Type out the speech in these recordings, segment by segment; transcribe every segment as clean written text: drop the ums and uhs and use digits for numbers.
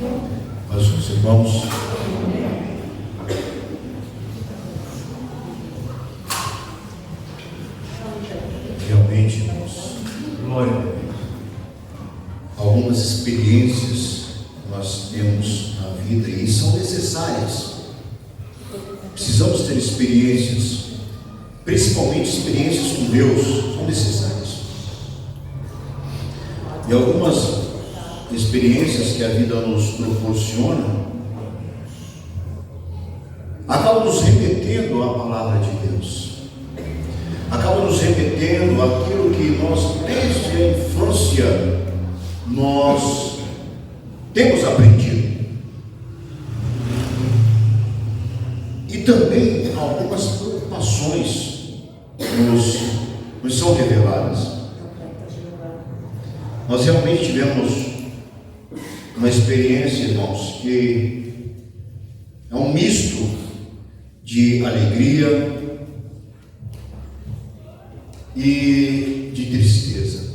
Mas os irmãos, realmente, irmãos, glória a Deus. Algumas experiências nós temos na vida e são necessárias. Precisamos ter experiências, principalmente experiências com Deus, são necessárias. E algumas experiências que a vida nos proporciona acabam nos remetendo à palavra de Deus, acabam nos remetendo àquilo que nós, desde a infância, nós temos aprendido. E também algumas preocupações nos são reveladas. Nós realmente tivemos uma experiência, irmãos, que é um misto de alegria e de tristeza.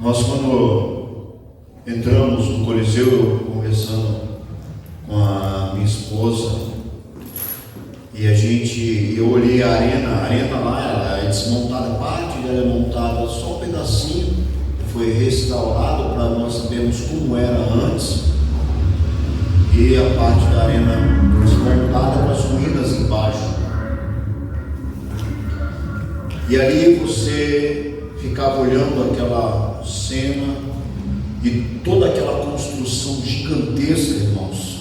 Nós, quando entramos no Coliseu, eu conversando com a minha esposa, e eu olhei a arena lá, ela é desmontada, parte dela é montada, só um pedacinho foi restaurado para nós sabermos como era antes, e a parte da arena desmontada com as ruínas embaixo. E ali você ficava olhando aquela cena e toda aquela construção gigantesca, irmãos.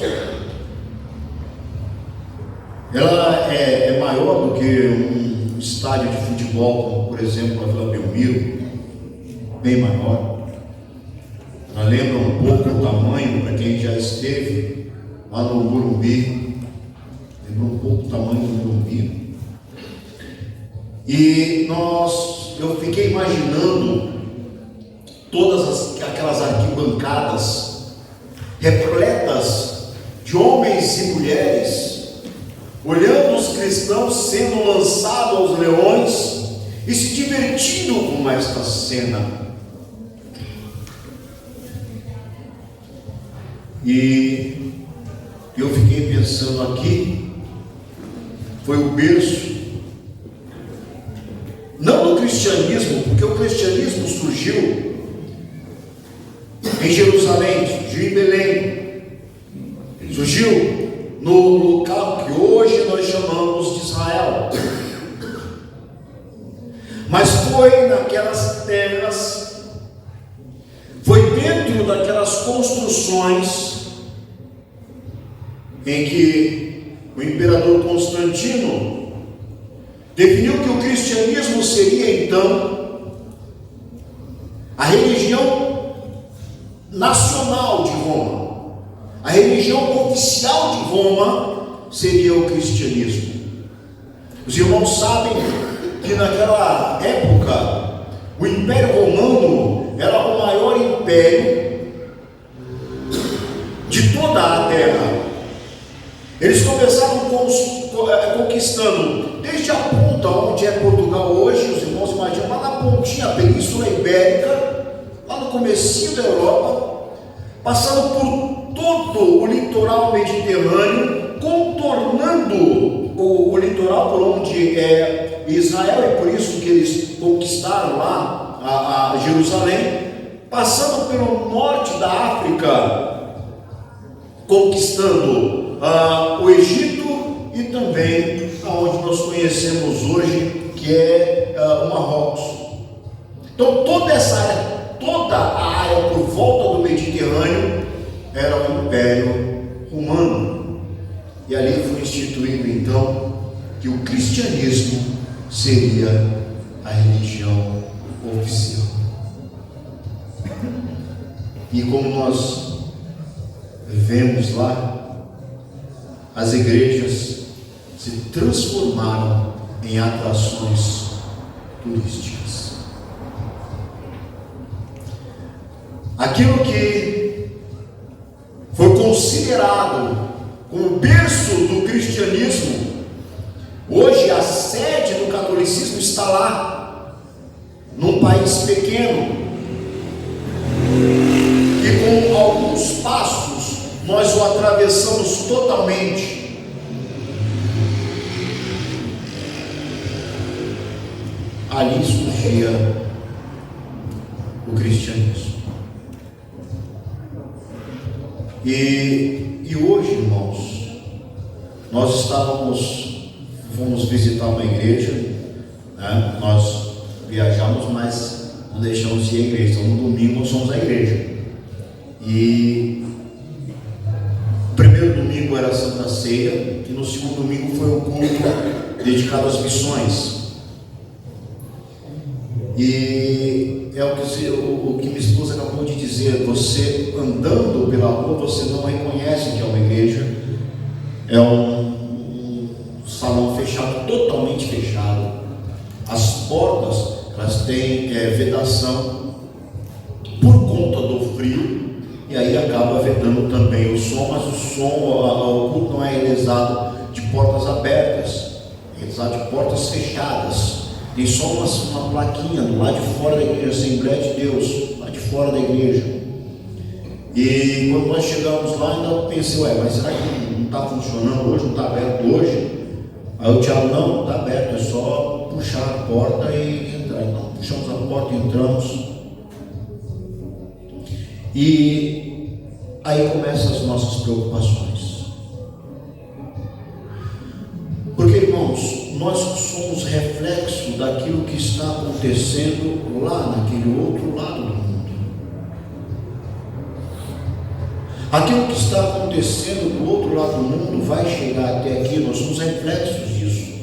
Ela é maior do que um estádio de futebol, como por exemplo a Vila Belmiro, bem maior. Ela lembra um pouco o tamanho, para quem já esteve lá no Morumbi, lembra um pouco o tamanho do Morumbi. E eu fiquei imaginando todas aquelas arquibancadas repletas de homens e mulheres, olhando os cristãos sendo lançados aos leões e se divertindo com esta cena. E eu fiquei pensando, aqui foi o berço, não do cristianismo, porque o cristianismo surgiu em Jerusalém, surgiu em Belém, surgiu no local que hoje nós chamamos de Israel, mas foi naquelas terras, foi dentro daquelas construções em que o imperador Constantino definiu que o cristianismo seria então a religião nacional de Roma, a religião oficial de Roma seria o cristianismo. Os irmãos sabem que naquela época o Império Romano era o maior império de toda a terra. Eles começaram conquistando desde a ponta onde é Portugal hoje, os irmãos imaginam, lá na pontinha, a Península Ibérica, lá no comecinho da Europa, passando por todo o litoral mediterrâneo, contornando o litoral por onde é Israel, é por isso que eles conquistaram lá a Jerusalém, passando pelo norte da África, conquistando o Egito e também aonde nós conhecemos hoje, que é o Marrocos. Então toda essa área, toda a área por volta do Mediterrâneo era o Império Romano, e ali foi instituído então que o cristianismo seria a religião oficial. E como nós vemos lá, as igrejas se transformaram em atrações turísticas. Aquilo que foi considerado como berço do cristianismo, hoje a sede do catolicismo está lá, num país pequeno, nós o atravessamos totalmente, ali surgia o cristianismo. E hoje, irmãos, nós fomos visitar uma igreja, né? Nós viajamos, mas não deixamos de ir à igreja. Então, no domingo nós fomos à igreja. E o primeiro domingo era a Santa Ceia, e no segundo domingo foi um culto dedicado às missões. E é o que minha esposa acabou de dizer: você andando pela rua, você não reconhece que é uma igreja. É um salão fechado, totalmente fechado. As portas, elas têm vedação por conta do frio, e aí acaba vedando também o som, mas o culto não é realizado de portas abertas, é realizado de portas fechadas. Tem só uma plaquinha do lado de fora da igreja, Assembleia de Deus, lá de fora da igreja. E quando nós chegamos lá, ainda pensei, mas será que não está funcionando hoje, não está aberto hoje? Aí o Tiago, não está aberto, é só puxar a porta e entrar. Então puxamos a porta e entramos. E aí começam as nossas preocupações. Porque, irmãos, nós somos reflexo daquilo que está acontecendo lá naquele outro lado do mundo. Aquilo que está acontecendo do outro lado do mundo vai chegar até aqui. Nós somos reflexos disso.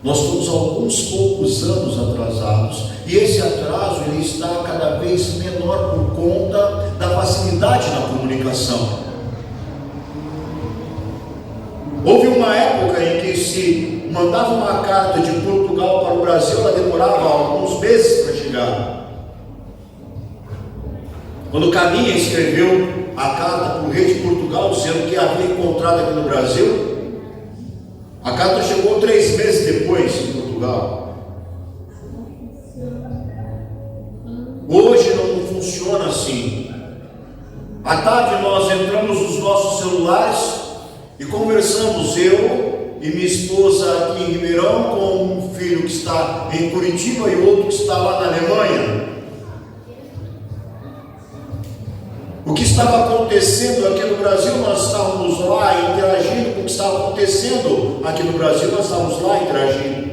Nós estamos alguns poucos anos atrasados, e esse atraso ele está cada vez menor por conta da facilidade na comunicação. Houve uma época em que se mandava uma carta de Portugal para o Brasil, ela demorava alguns meses para chegar. Quando Caminha escreveu a carta para o rei de Portugal, dizendo que havia encontrado aqui no Brasil, a carta chegou 3 meses depois em Portugal. Hoje não funciona assim. À tarde nós entramos nos nossos celulares e conversamos, eu e minha esposa aqui em Ribeirão, com um filho que está em Curitiba e outro que está lá na Alemanha. O que estava acontecendo aqui no Brasil, nós estávamos lá interagindo com o que estava acontecendo aqui no Brasil, nós estávamos lá interagindo.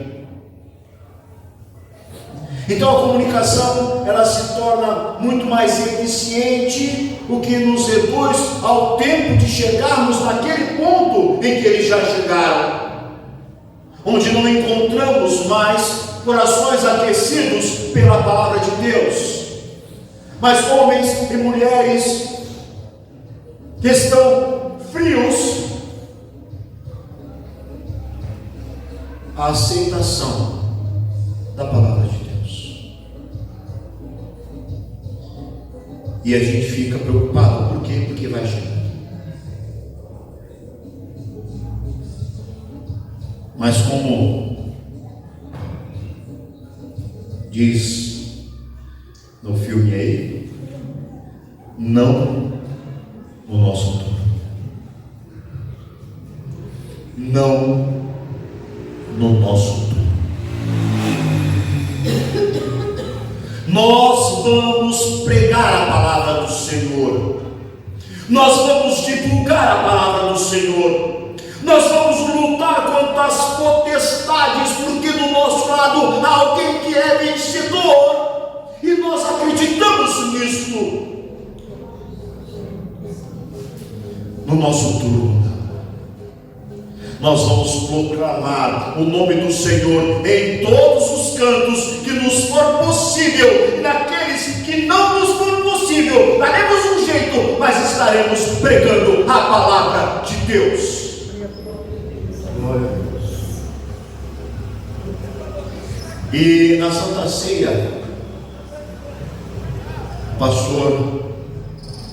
Então a comunicação, ela se torna muito mais eficiente, o que nos reduz ao tempo de chegarmos naquele ponto em que eles já chegaram, onde não encontramos mais corações aquecidos pela palavra de Deus, mas homens e mulheres que estão frios à aceitação da palavra de Deus. E a gente fica preocupado, por quê? Porque vai chegar. Mas como diz no filme aí, não no nosso turno. Não no nosso turno. Nós vamos pregar a palavra do Senhor. Nós vamos divulgar a palavra do Senhor. Nós vamos lutar contra as potestades, porque do nosso lado há alguém que é vencedor, e nós acreditamos nisso. No nosso turno, nós vamos proclamar o nome do Senhor em todos os cantos que nos for possível, e naqueles que não nos for possível, daremos um jeito, mas estaremos pregando a palavra de Deus. Glória a Deus. E na Santa Ceia, o pastor,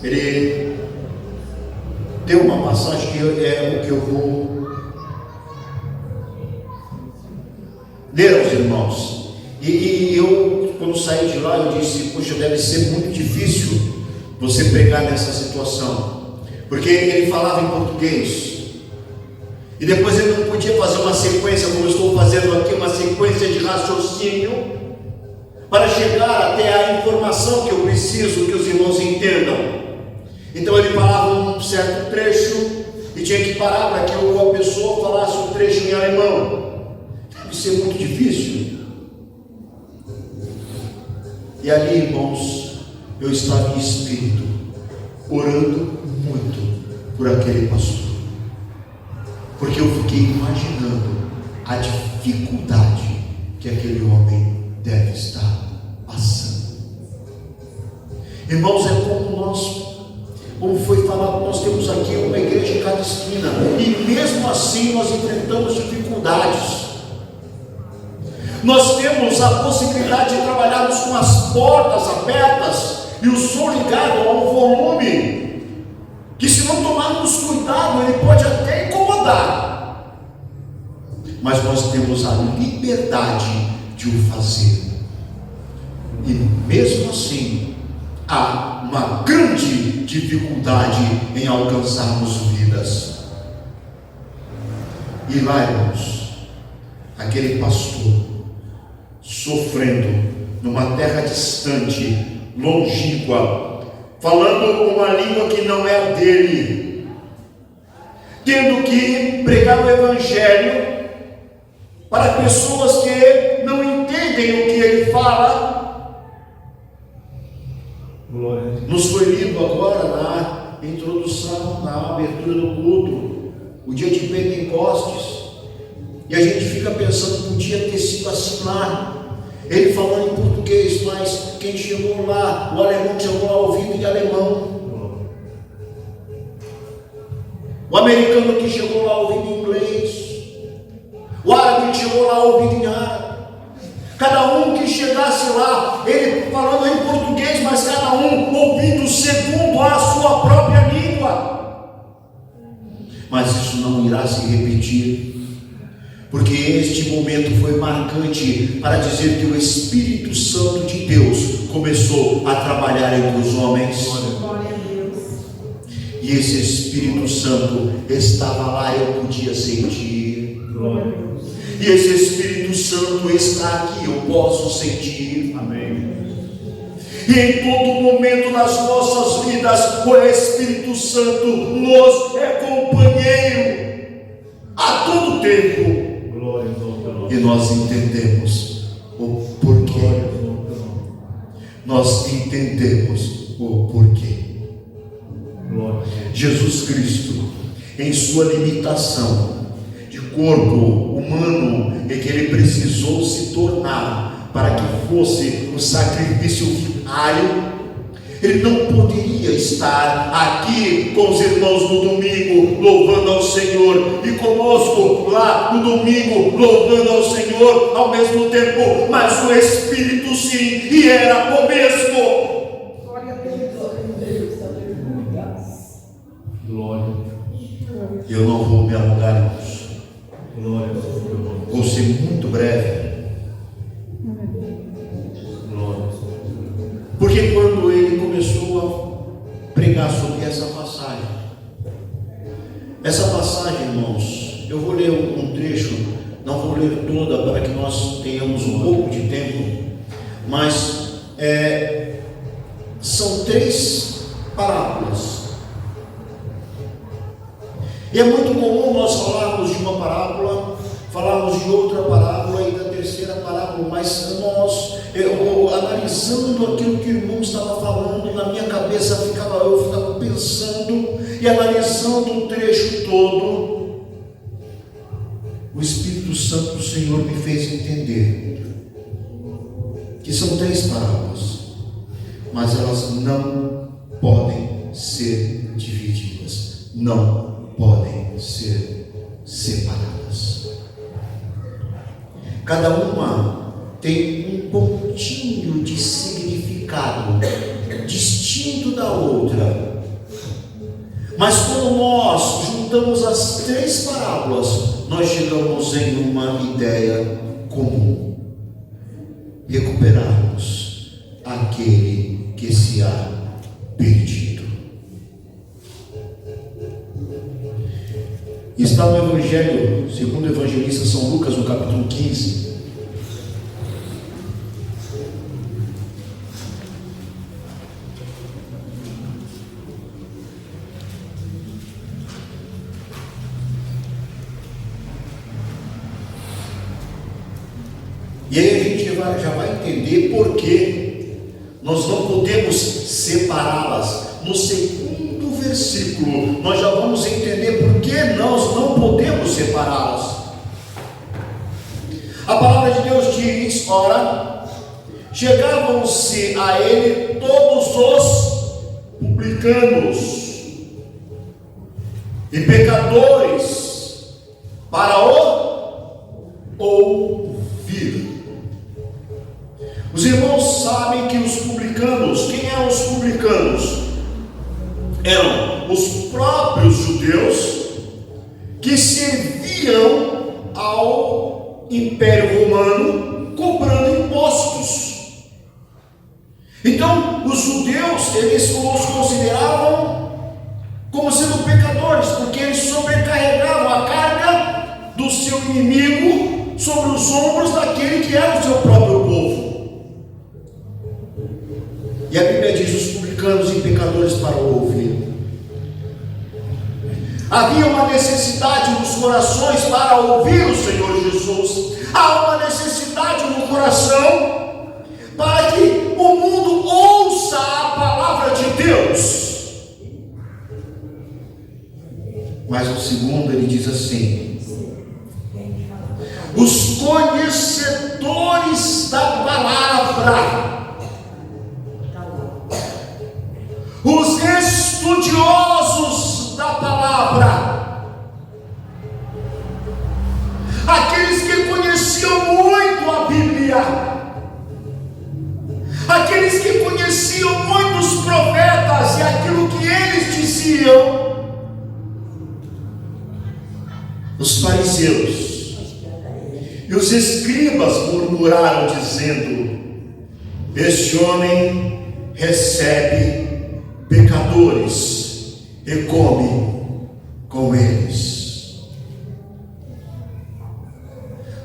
ele deu uma passagem que é o que eu vou ler aos irmãos. E eu, quando saí de lá, eu disse, poxa, deve ser muito difícil você pregar nessa situação, porque ele falava em português, e depois ele não podia fazer uma sequência, como eu estou fazendo aqui, uma sequência de raciocínio, para chegar até a informação que eu preciso que os irmãos entendam. Então ele falava um certo trecho, e tinha que parar para que a pessoa falasse o trecho em alemão. Deve ser muito difícil. E ali, irmãos, eu estava em espírito, orando muito por aquele pastor, porque eu fiquei imaginando a dificuldade que aquele homem deve estar passando. Irmãos, é como foi falado, nós temos aqui uma igreja em cada esquina, e mesmo assim nós enfrentamos dificuldades. Nós temos a possibilidade de trabalharmos com as portas abertas e o som ligado a um volume que, se não tomarmos cuidado, ele pode até incomodar, mas nós temos a liberdade de o fazer. E mesmo assim há uma grande dificuldade em alcançarmos vidas. E lá, irmãos, aquele pastor sofrendo numa terra distante, longínqua, falando uma língua que não é a dele, tendo que pregar o evangelho para pessoas que não entendem o que ele fala. Nos foi lido agora na introdução, na abertura do culto, o dia de Pentecostes, e a gente fica pensando, podia ter sido assim lá, ele falando em português, mas quem chegou lá, o alemão chegou lá ouvindo em alemão, o americano que chegou lá ouvindo em inglês, o árabe que chegou lá ouvindo em árabe. Cada um que chegasse lá, ele falando em português, mas cada um ouvindo segundo a sua própria língua. Mas isso não irá se repetir, porque este momento foi marcante para dizer que o Espírito Santo de Deus começou a trabalhar entre os homens. Glória a Deus. E esse Espírito Santo estava lá e eu podia sentir. Glória a Deus. E esse Espírito Santo está aqui, eu posso sentir. Amém. E em todo momento das nossas vidas, o Espírito Santo nos é companheiro a todo tempo. Glória a Deus. E nós entendemos o porquê. Nós entendemos o porquê. Glória. Jesus Cristo, em sua limitação de corpo humano, é que ele precisou se tornar para que fosse um sacrifício vicário. Ele não poderia estar aqui com os irmãos no domingo louvando ao Senhor e conosco lá no domingo louvando ao Senhor ao mesmo tempo, mas o Espírito sim, e era o mesmo. Glória a Deus. Aleluia. Glória. Eu não vou me alongar, irmãos. Glória a Deus. Vou ser muito breve, Glória. porque quando ele começou a pregar sobre essa passagem, irmãos, eu vou ler um trecho, não vou ler toda para que nós tenhamos um pouco de tempo, mas são 3 parábolas. E é muito comum nós falarmos de uma parábola, falarmos de outra parábola e da terceira parábola, mas eu analisando aquilo que o irmão estava falando, na minha cabeça eu ficava pensando e analisando o trecho todo. O Espírito Santo do Senhor me fez entender que são 3 parábolas, mas elas não podem ser divididas, não podem ser separadas. Cada uma tem um pontinho de significado distinto da outra, mas quando nós juntamos as 3 parábolas, nós chegamos em uma ideia comum: recuperarmos aquele que se há perdido. Está no Evangelho, segundo o evangelista São Lucas, no capítulo 15. E aí a gente já vai entender por que nós não podemos separá-las. No segundo versículo, nós já vamos entender por que nós não podemos separá-las. A palavra de Deus diz: ora, chegavam-se a ele todos os publicanos e pecadores para o ouvir. Os irmãos sabem que os publicanos, quem eram os publicanos? Eram os próprios judeus que serviam ao Império Romano cobrando impostos. Então, os judeus, eles os consideravam como sendo pecadores, porque eles sobrecarregavam a carga do seu inimigo sobre os ombros daquele que era o seu próprio povo. E a Bíblia diz: os publicanos e pecadores para o ouvir. Havia uma necessidade nos corações para ouvir o Senhor Jesus. Há uma necessidade no coração para que o mundo ouça a palavra de Deus. Mas o segundo, ele diz assim: os conhecedores da palavra, os estudiosos da palavra, aqueles que conheciam muito a Bíblia, aqueles que conheciam muito os profetas e aquilo que eles diziam. Os fariseus e os escribas murmuraram, dizendo: este homem recebe pecadores e come com eles.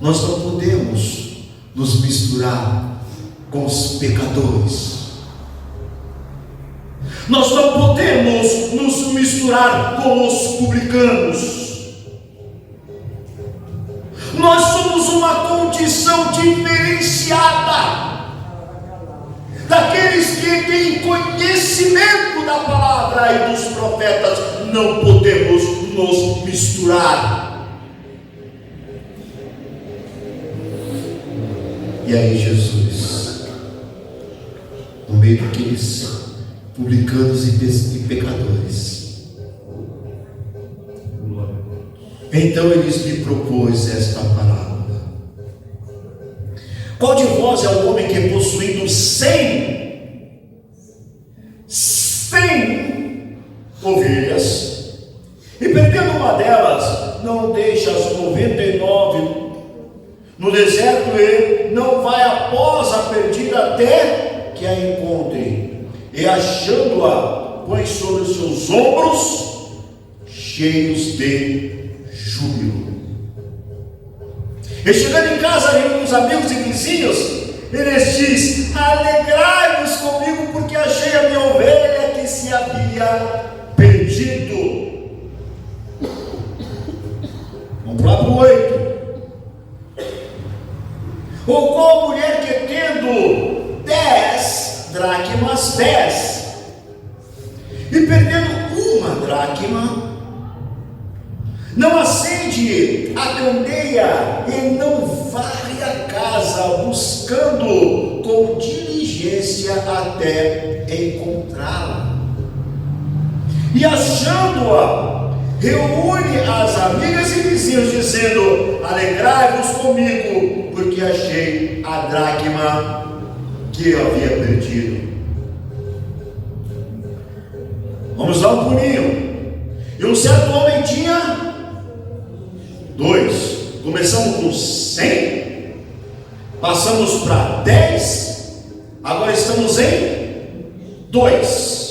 Nós não podemos nos misturar com os pecadores. Nós não podemos nos misturar com os publicanos. Nós somos uma condição diferenciada daqueles que têm conhecimento da palavra e dos profetas. Não podemos nos misturar. E aí Jesus, no meio daqueles publicanos e pecadores, então ele lhe propôs esta parábola: qual de vós é o homem que, possuindo 100 ovelhas, e perdendo uma delas, não deixa as 99 no deserto e não vai após a perdida até que a encontre, e achando-a, põe sobre os seus ombros, cheios de júbilo. E chegando em casa, reúne os amigos e vizinhos, eles diz: alegrai-vos comigo, porque achei a minha ovelha que se havia perdido. Vamos lá para o 8. Ou qual mulher que, tendo 10 dracmas, 10, e perdendo uma dracma, não acende a candeia e não varre a casa, buscando com diligência até encontrá-la? E achando-a, reúne as amigas e vizinhos, dizendo: alegrai-vos comigo, porque achei a dracma que eu havia perdido. Vamos dar um pulinho. E um certo homem tinha 2. Começamos com 100, passamos para 10, agora estamos em 2.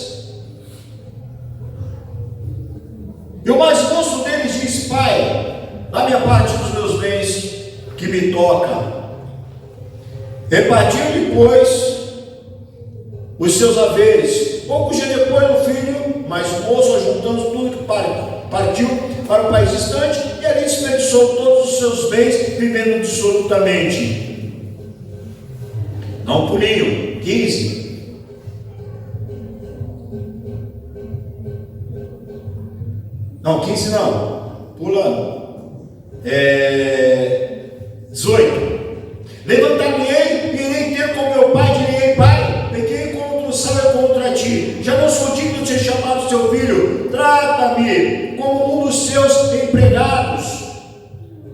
E o mais moço deles diz: pai, dá-me a parte dos meus bens que me toca. Repartiu depois os seus haveres. Pouco dia depois o filho mais moço, ajuntando tudo que partiu para o país distante, e ali desperdiçou todos os seus bens, vivendo dissolutamente. Não pulinho. 15. Não, 15 não. Pulando. 18. Levantar-me-ei, irei ter com meu pai, direi: Pai, pequei contra o céu e contra ti. Já não sou digno de ser chamado seu filho. Trata-me como um dos seus empregados.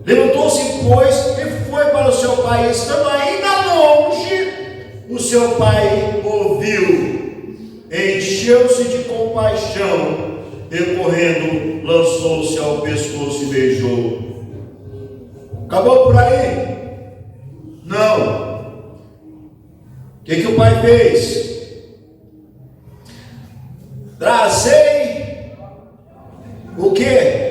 Levantou-se, pois, e foi para o seu pai. Estando ainda longe, o seu pai ouviu, encheu-se de compaixão e, correndo, lançou-se ao pescoço e beijou. Acabou por aí? Não. O que o pai fez? Trazei o que?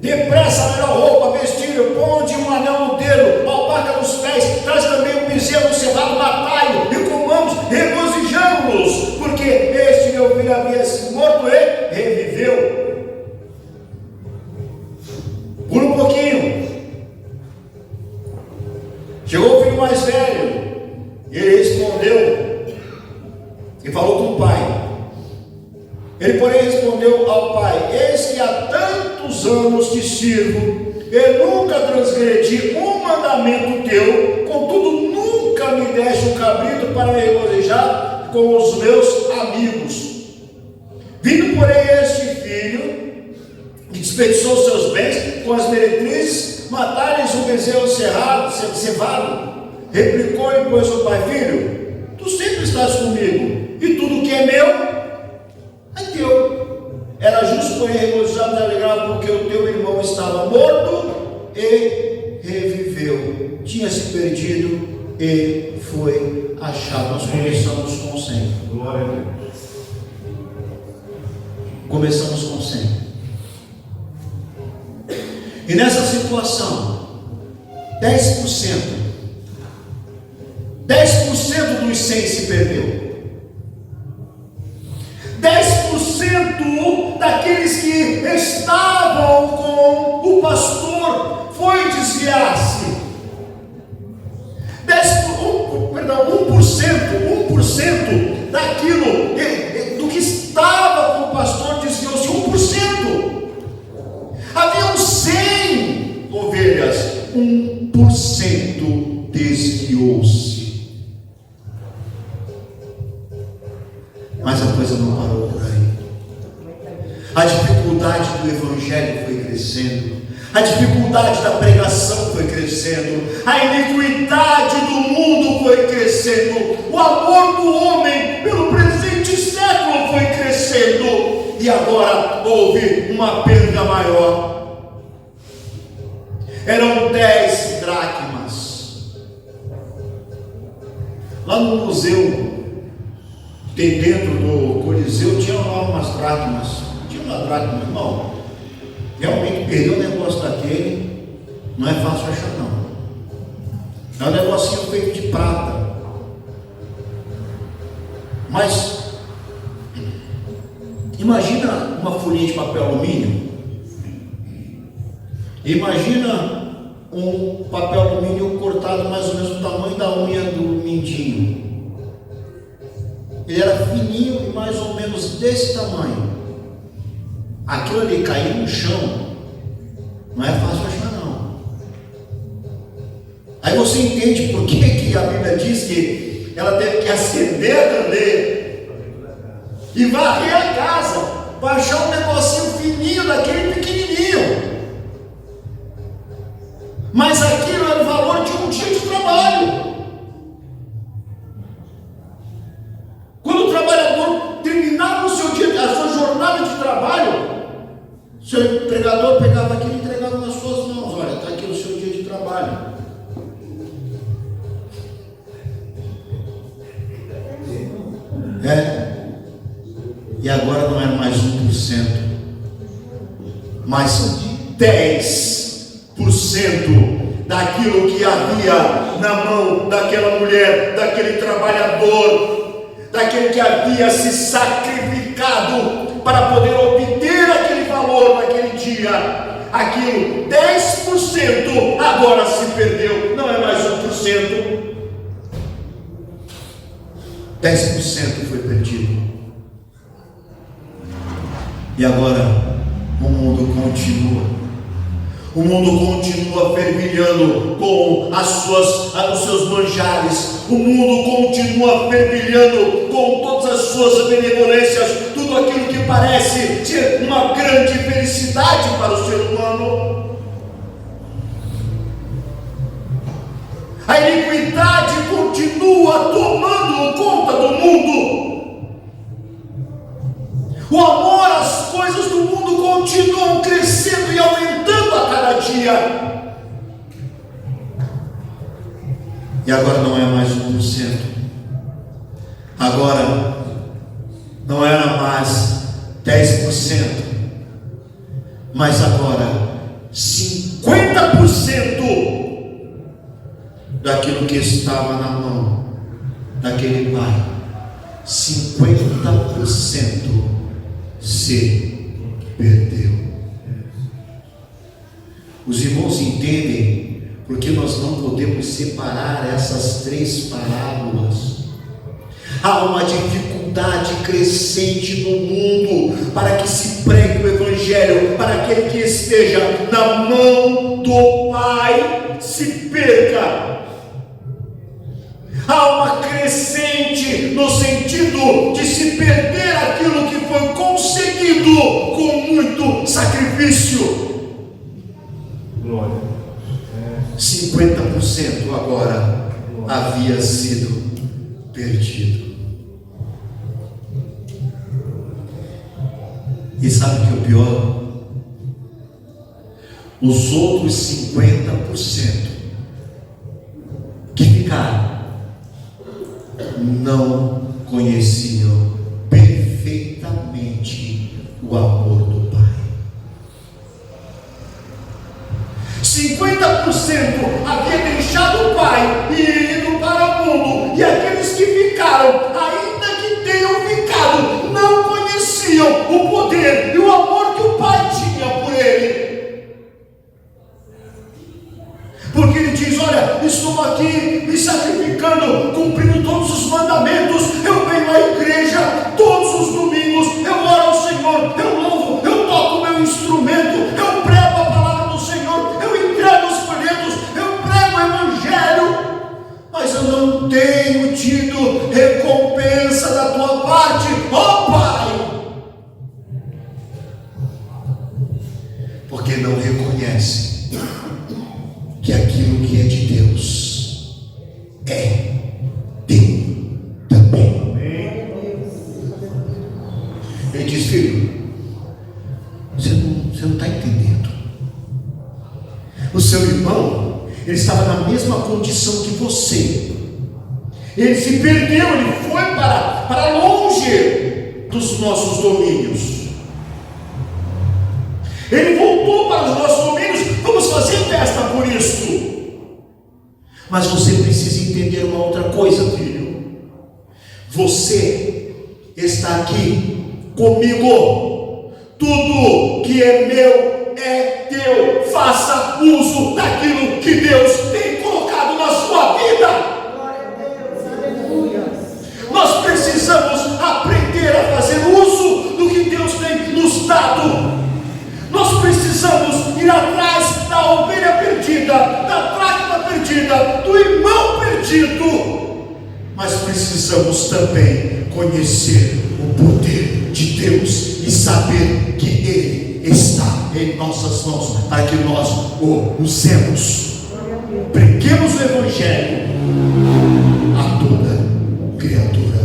Depressa a melhor roupa, vestir, ponde um anel no dedo, alpaca nos pés, traz também um bezerro cevado, matai-o e comamos, regozijamos-nos, porque este meu filho havia sido morto e reviveu. Pula um pouquinho. Chegou o filho mais velho, e ele respondeu e falou com o pai. Ele, porém, respondeu ao pai: Eis que há tantos anos te sirvo, e nunca transgredi um mandamento teu, contudo nunca me deste um cabrito para me regozijar com os meus amigos. Vindo, porém, este filho, que desperdiçou seus bens com as meretrizes, matares o bezerro cevado. Replicou-lhe, pois, o pai: Filho, tu sempre estás comigo, e tudo que é meu é teu. Era justo, porém, regozijado e alegrado, porque o teu irmão estava morto e reviveu, tinha se perdido e foi achado. Nós começamos com 100. Glória a Deus. Começamos com 100. E nessa situação, 10% dos 100 se perdeu. 10% daqueles que estavam com o pastor foi desviar-se. 1% daquilo do que estava com o pastor desviou-se. 1%. Haviam 100 ovelhas, 1% desviou-se. Mas a coisa não parou por aí. A dificuldade do evangelho foi crescendo, a dificuldade da pregação foi crescendo, a iniquidade do mundo foi crescendo, o amor do homem pelo presente século foi crescendo, e agora houve uma perda maior. Eram 10 dracmas. Lá no museu, tem dentro do Coliseu, tinha lá umas dracmas. Tinha uma dracma, irmão. Realmente perder um negócio daquele não é fácil achar, não. É um negocinho feito de prata. Mas imagina uma folhinha de papel alumínio. Imagina um papel alumínio cortado mais ou menos do tamanho da unha do mindinho. Ele era fininho e mais ou menos desse tamanho. Aquilo ali caiu no chão. Não é fácil achar, não. Aí você entende por que a Bíblia diz que ela teve que acender a candeia e varrer a casa para achar um negocinho fininho daquele pequenininho. Mas aquilo era o valor de um dia de trabalho. Quando o trabalhador terminava o seu dia, a sua jornada de trabalho, o seu empregador pegava aquilo e entregava nas suas mãos. Olha, está aqui o seu dia de trabalho. E agora não é mais 1%, mas 10%. daquilo que havia na mão daquela mulher, daquele trabalhador, daquele que havia se sacrificado para poder obter aquele valor naquele dia. Aquilo, 10% agora se perdeu, não é mais 1%. 10% foi perdido. E agora o mundo continua. O mundo continua fervilhando com os seus manjares. O mundo continua fervilhando com todas as suas benevolências. Tudo aquilo que parece ser uma grande felicidade para o ser humano. A iniquidade continua tomando conta do mundo. O amor às coisas do mundo continuam crescendo e aumentando a cada dia. E agora não é mais 1%. Agora não era mais 10%. Mas agora 50% daquilo que estava na mão daquele pai. 50% se perdeu. Os irmãos entendem porque nós não podemos separar essas três parábolas. Há uma dificuldade crescente no mundo para que se pregue o Evangelho, para aquele que esteja na mão do Pai se perca. Há uma crescente no sentido de se perder aquilo que foi conseguido com muito sacrifício. Glória. 50% agora havia sido perdido. E sabe o que é o pior? Os outros 50% que ficaram não conheciam perfeitamente o amor do Pai. 50% havia deixado o Pai e ido para o mundo, e aqueles que ficaram, ainda que tenham ficado, não conheciam o poder e o amor que o Pai tinha por ele. Porque ele diz: olha, estou aqui me sacrificando, cumprindo todos os mandamentos, eu venho à igreja todos os domingos, eu oro ao Senhor, eu louvo, eu toco o meu instrumento, eu prego a palavra do Senhor, eu entrego os folhetos, eu prego o Evangelho, mas eu não tenho tido recompensa da tua parte, ó Pai, porque não reconhece que aquilo que é de Deus é teu também. Ele diz: filho, você não está entendendo. O seu irmão, ele estava na mesma condição que você. Ele se perdeu, ele foi para longe dos nossos domínios. Ele voltou para os nossos domínios. Vamos fazer festa por isso. Mas você precisa entender uma outra coisa, filho. Você está aqui comigo. Tudo que é meu é teu. Faça uso daquilo que Deus tem colocado na sua vida. Glória a Deus, aleluia. Nós precisamos aprender a fazer uso do que Deus tem nos dado. Nós precisamos ir atrás da ovelha perdida, da dracma perdida, do irmão perdido. Mas precisamos também conhecer o poder de Deus e saber que Ele está em nossas mãos para que nós o usemos. Preguemos o Evangelho a toda criatura.